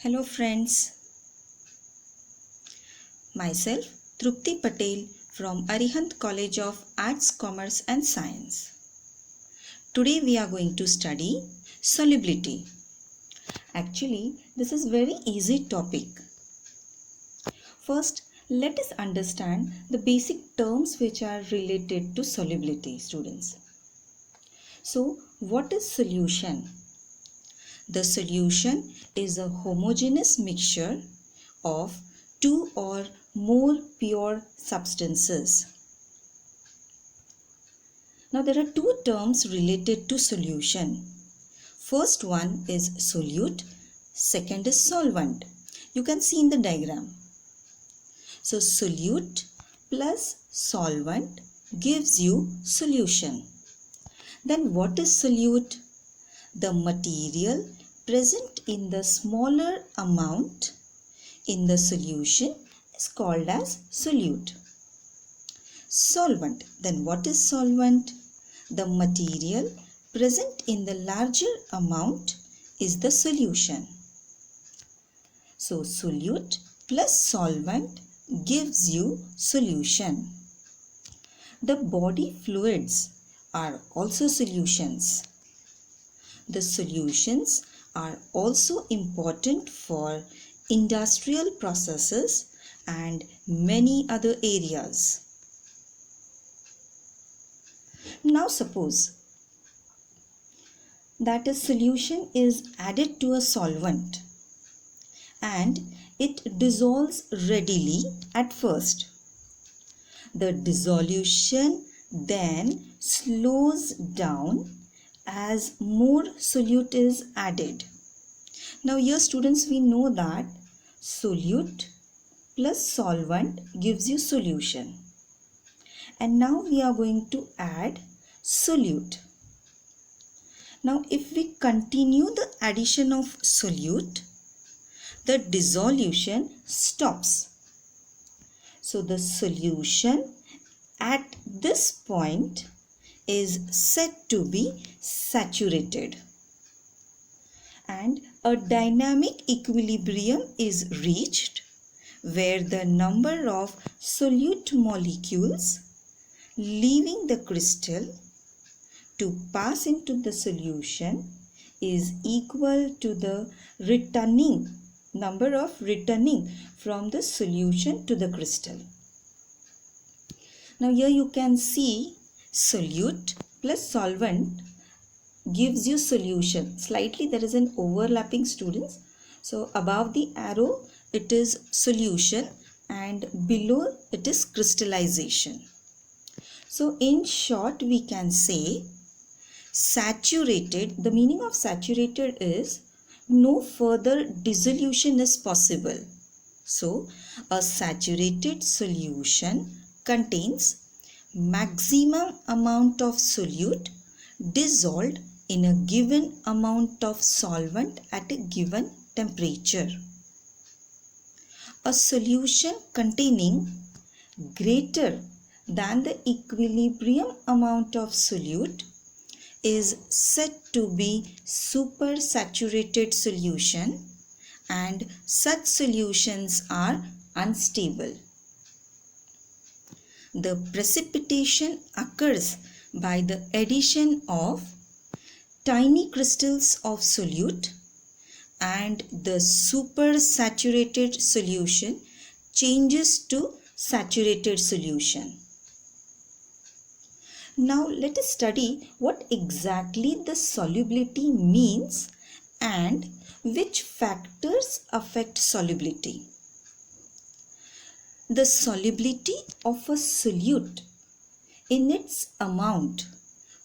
Hello friends, myself Trupti Patel from Arihant College of Arts, Commerce and Science. Today we are going to study solubility. Actually, this is very easy topic. First, let us understand the basic terms which are related to solubility, students. So, what is solution? The solution is a homogeneous mixture of two or more pure substances. Now there are two terms related to solution. First one is solute, second is solvent. You can see in the diagram. So solute plus solvent gives you solution. Then what is solute? The material present in the smaller amount in the solution is called as solute. Solvent. Then what is solvent? The material present in the larger amount is the solution. So solute plus solvent gives you solution. The body fluids are also solutions. The solutions are also important for industrial processes and many other areas. Now suppose that a solution is added to a solvent and it dissolves readily at first. The dissolution then slows down as more solute is added. Now here students, we know that solute plus solvent gives you solution. And now we are going to add solute. Now if we continue the addition of solute, the dissolution stops. So the solution at this point is said to be saturated. And a dynamic equilibrium is reached where the number of solute molecules leaving the crystal to pass into the solution is equal to the number of returning from the solution to the crystal. Now here you can see solute plus solvent gives you solution. Slightly there is an overlapping, students. So above the arrow it is solution and below it is crystallization. So in short we can say saturated, the meaning of saturated is no further dissolution is possible. So a saturated solution contains maximum amount of solute dissolved in a given amount of solvent at a given temperature. A solution containing greater than the equilibrium amount of solute is said to be supersaturated solution, and such solutions are unstable. The precipitation occurs by the addition of tiny crystals of solute, and the supersaturated solution changes to saturated solution. Now let us study what exactly the solubility means and which factors affect solubility. The solubility of a solute in its amount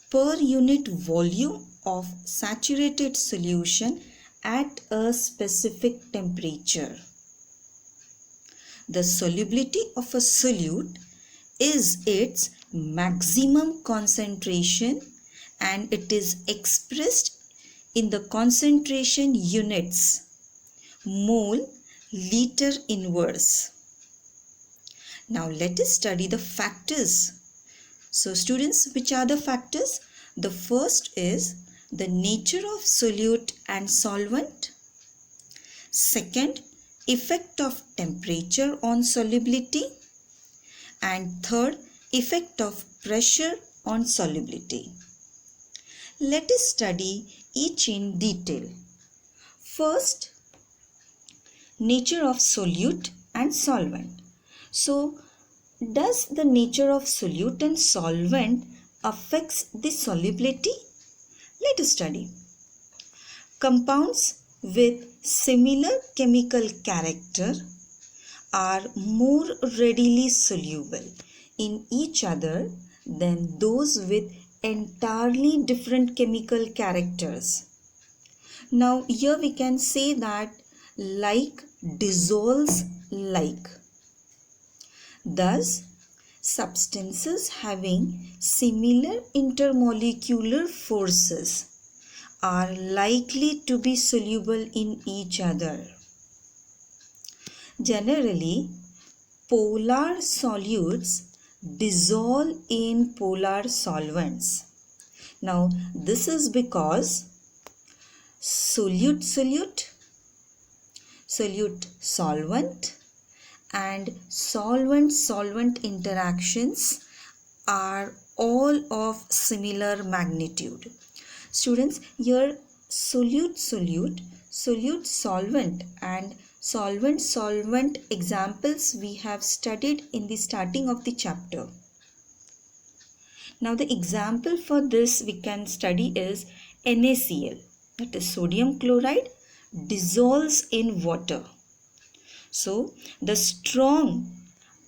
per unit volume of saturated solution at a specific temperature. The solubility of a solute is its maximum concentration and it is expressed in the concentration units, mole, liter inverse. Now let us study the factors. So students, which are the factors? The first is the nature of solute and solvent. Second, effect of temperature on solubility. And third, effect of pressure on solubility. Let us study each in detail. First, nature of solute and solvent. So, does the nature of solute and solvent affects the solubility? Let us study. Compounds with similar chemical character are more readily soluble in each other than those with entirely different chemical characters. Now here we can say that like dissolves like. Thus, substances having similar intermolecular forces are likely to be soluble in each other. Generally, polar solutes dissolve in polar solvents. Now, this is because solute solvent and solvent interactions are all of similar magnitude. Students, here solute solvent and solvent examples we have studied in the starting of the chapter. Now the example for this we can study is NaCl, that is sodium chloride, dissolves in water. So the strong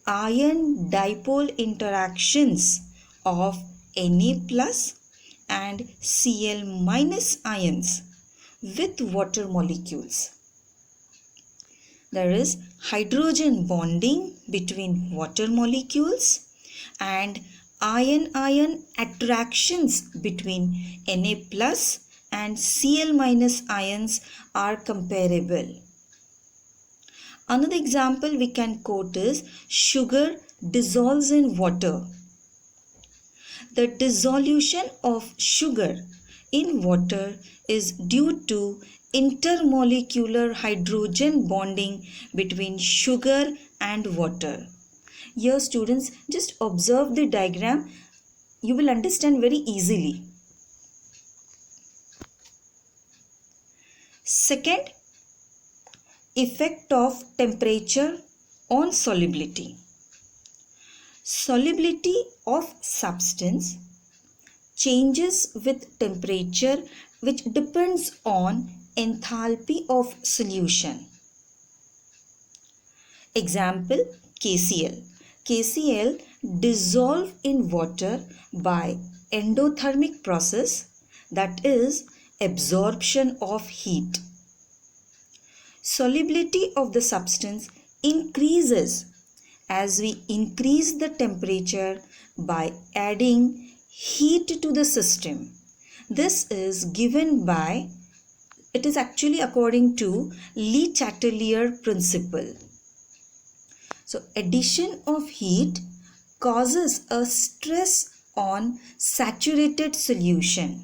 ion dipole interactions of Na plus and Cl minus ions with water molecules. There is hydrogen bonding between water molecules and ion-ion attractions between Na plus and Cl minus ions are comparable. Another example we can quote is sugar dissolves in water. The dissolution of sugar in water is due to intermolecular hydrogen bonding between sugar and water. Here students, just observe the diagram. You will understand very easily. Second, effect of temperature on solubility. Solubility of substance changes with temperature, which depends on enthalpy of solution. Example, KCl. KCl dissolve in water by endothermic process, that is absorption of heat. Solubility of the substance increases as we increase the temperature by adding heat to the system. This is given by, it is actually according to Le Chatelier principle. So addition of heat causes a stress on saturated solution,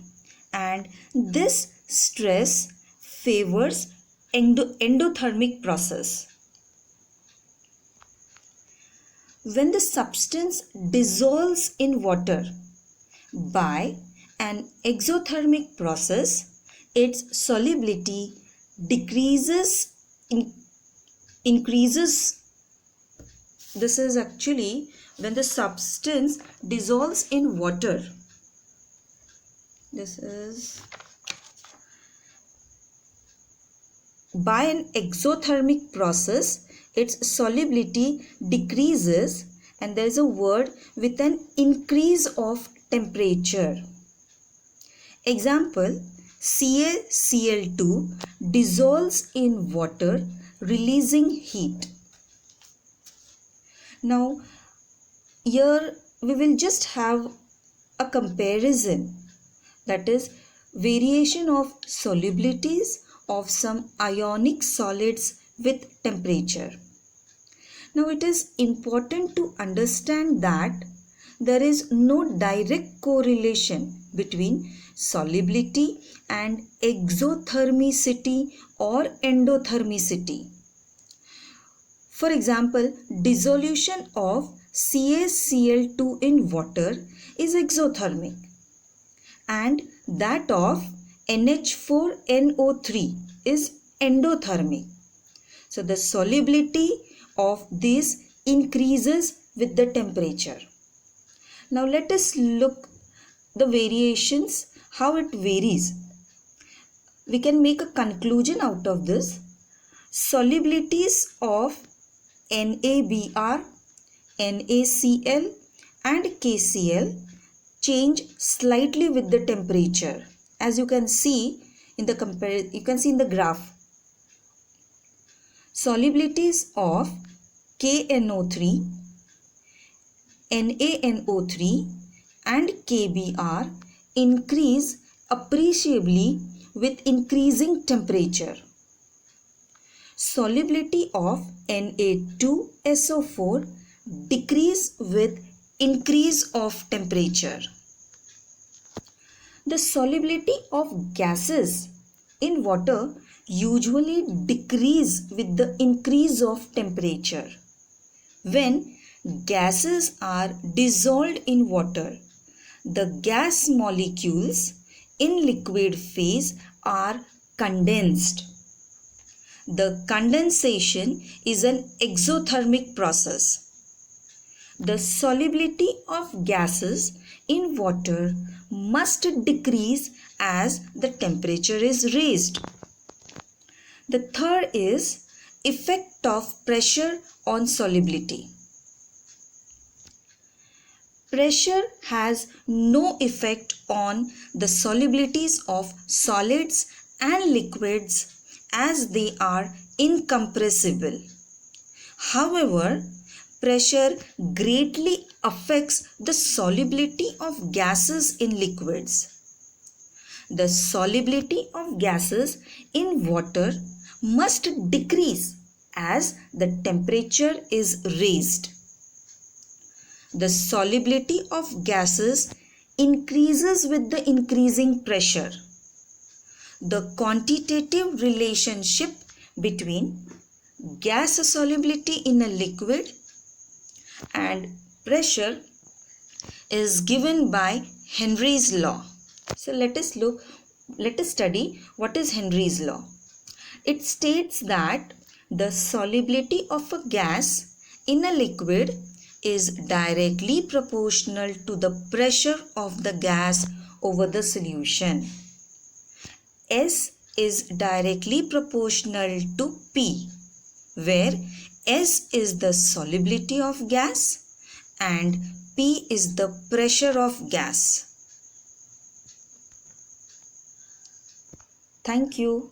and this stress favors endothermic process. When the substance dissolves in water by an exothermic process, its solubility increases. This is actually when the substance dissolves in water. This is by an exothermic process, its solubility decreases, and there is a word with an increase of temperature. Example, CaCl2 dissolves in water, releasing heat. Now here we will just have a comparison, that is variation of solubilities of some ionic solids with temperature. Now it is important to understand that there is no direct correlation between solubility and exothermicity or endothermicity. For example, dissolution of CaCl2 in water is exothermic and that of NH4NO3 is endothermic. So the solubility of this increases with the temperature. Now let us look the variations, how it varies. We can make a conclusion out of this. Solubilities of NaBr, NaCl and KCl change slightly with the temperature, as you can see in the graph. Solubilities of KNO3, NaNO3 and KBr increase appreciably with increasing temperature. Solubility of Na2SO4 decrease with increase of temperature. The solubility of gases in water usually decrease with the increase of temperature. When gases are dissolved in water, the gas molecules in liquid phase are condensed. The condensation is an exothermic process. The solubility of gases in water must decrease as the temperature is raised. The third is effect of pressure on solubility. Pressure has no effect on the solubilities of solids and liquids as they are incompressible. However, pressure greatly affects the solubility of gases in liquids. The solubility of gases in water must decrease as the temperature is raised. The solubility of gases increases with the increasing pressure. The quantitative relationship between gas solubility in a liquid and pressure is given by Henry's law. So let us study what is Henry's law. It states that the solubility of a gas in a liquid is directly proportional to the pressure of the gas over the solution. S is directly proportional to P, where S is the solubility of gas and P is the pressure of gas. Thank you.